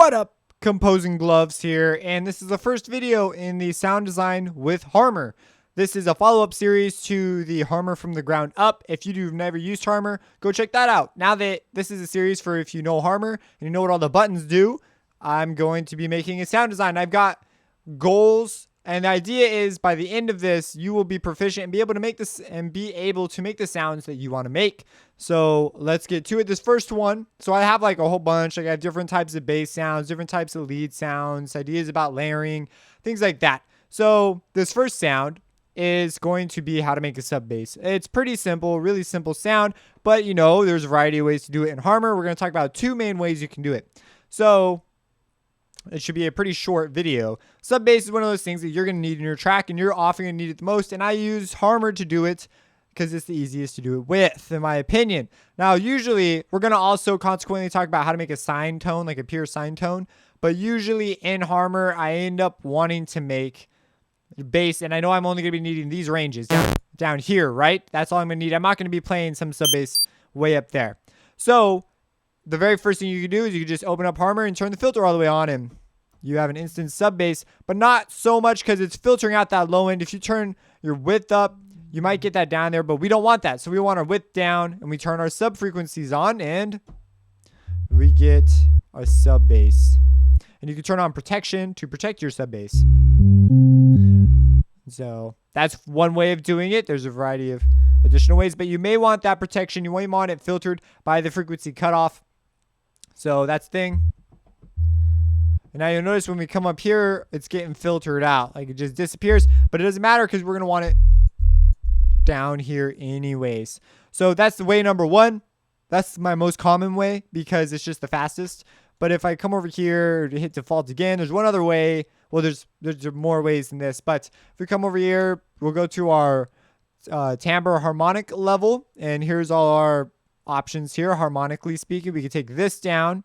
What up, Composing Gloves here, and this is the first video in the sound design with Harmor. This is a follow-up series to the Harmor from the ground up. If you've never used Harmor, go check that out. Now that this is a series for if you know Harmor and you know what all the buttons do, I'm going to be making a sound design. I've got goals, and the idea is by the end of this, you will be proficient and be able to make this and be able to make the sounds that you want to make. So let's get to it. This first one, so I have like a whole bunch. Like I have different types of bass sounds, different types of lead sounds, ideas about layering, things like that. So this first sound is going to be how to make a sub bass. It's pretty simple, really simple sound, but you know, there's a variety of ways to do it in Harmor. We're going to talk about two main ways you can do it. So it should be a pretty short video. Sub bass is one of those things that you're going to need in your track, and you're often going to need it the most. And I use Harmor to do it because it's the easiest to do it with, in my opinion. Now, usually, we're going to also consequently talk about how to make a sine tone, like a pure sine tone. But usually in Harmor, I end up wanting to make bass, and I know I'm only going to be needing these ranges down here, right? That's all I'm going to need. I'm not going to be playing some sub bass way up there. So the very first thing you can do is you can just open up Harmor and turn the filter all the way on, and you have an instant sub bass, but not so much because it's filtering out that low end. If you turn your width up, you might get that down there, but we don't want that. So we want our width down, and we turn our sub frequencies on, and we get our sub bass. And you can turn on protection to protect your sub bass. So that's one way of doing it. There's a variety of additional ways, but you may want that protection. You may want it filtered by the frequency cutoff. So that's the thing. And now you'll notice when we come up here, it's getting filtered out. Like it just disappears, but it doesn't matter because we're going to want it down here anyways. So that's the way number one. That's my most common way because it's just the fastest. But if I come over here to hit default again, there's one other way. Well, there's more ways than this, but if we come over here, we'll go to our timbre harmonic level, and here's all our options here. Harmonically speaking, we can take this down.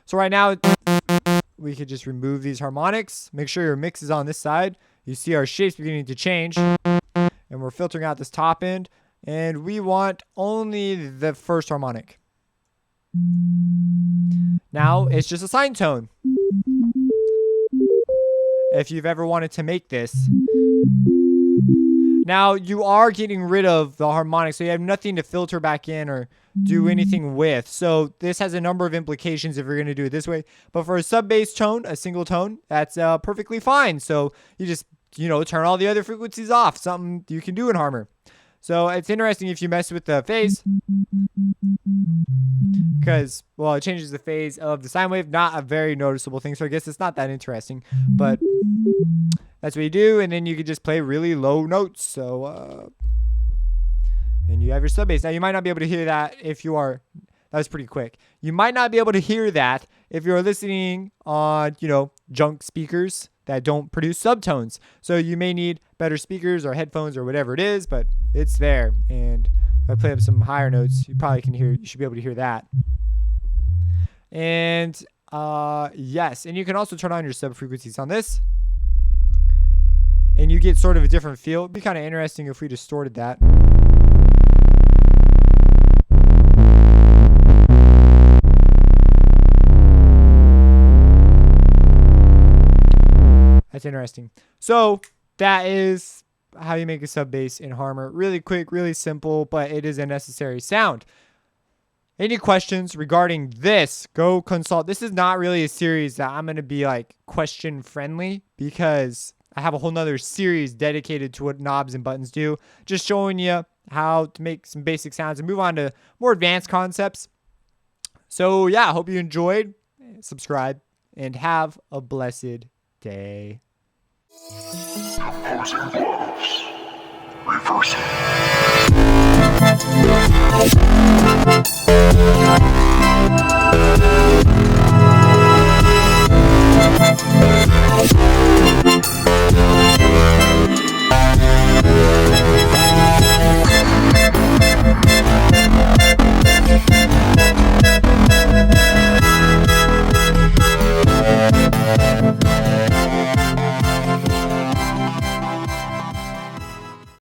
So right now we could just remove these harmonics. Make sure your mix is on this side. You see our shapes beginning to change, and we're filtering out this top end, and we want only the first harmonic. Now it's just a sine tone. If you've ever wanted to make this. Now you are getting rid of the harmonics, so you have nothing to filter back in or do anything with. So this has a number of implications if you're going to do it this way. But for a sub bass tone, a single tone, that's perfectly fine. So you just, turn all the other frequencies off. Something you can do in Harmor. So it's interesting if you mess with the phase, because, well, it changes the phase of the sine wave. Not a very noticeable thing, so I guess it's not that interesting. But that's what you do, and then you can just play really low notes. So, and you have your sub bass. Now, you might not be able to hear that if you are, that was pretty quick. You might not be able to hear that if you're listening on, junk speakers that don't produce subtones. So you may need better speakers or headphones or whatever it is, but it's there. And if I play up some higher notes, you should be able to hear that. And yes, and you can also turn on your sub frequencies on this, and you get sort of a different feel. It'd be kind of interesting if we distorted that. That's interesting. So that is how you make a sub bass in Harmor. Really quick, really simple, but it is a necessary sound. Any questions regarding this, go consult. This is not really a series that I'm going to be like question friendly, because I have a whole nother series dedicated to what knobs and buttons do. Just showing you how to make some basic sounds and move on to more advanced concepts. So yeah, I hope you enjoyed. Subscribe and have a blessed day. Composing Gloves. Reversing.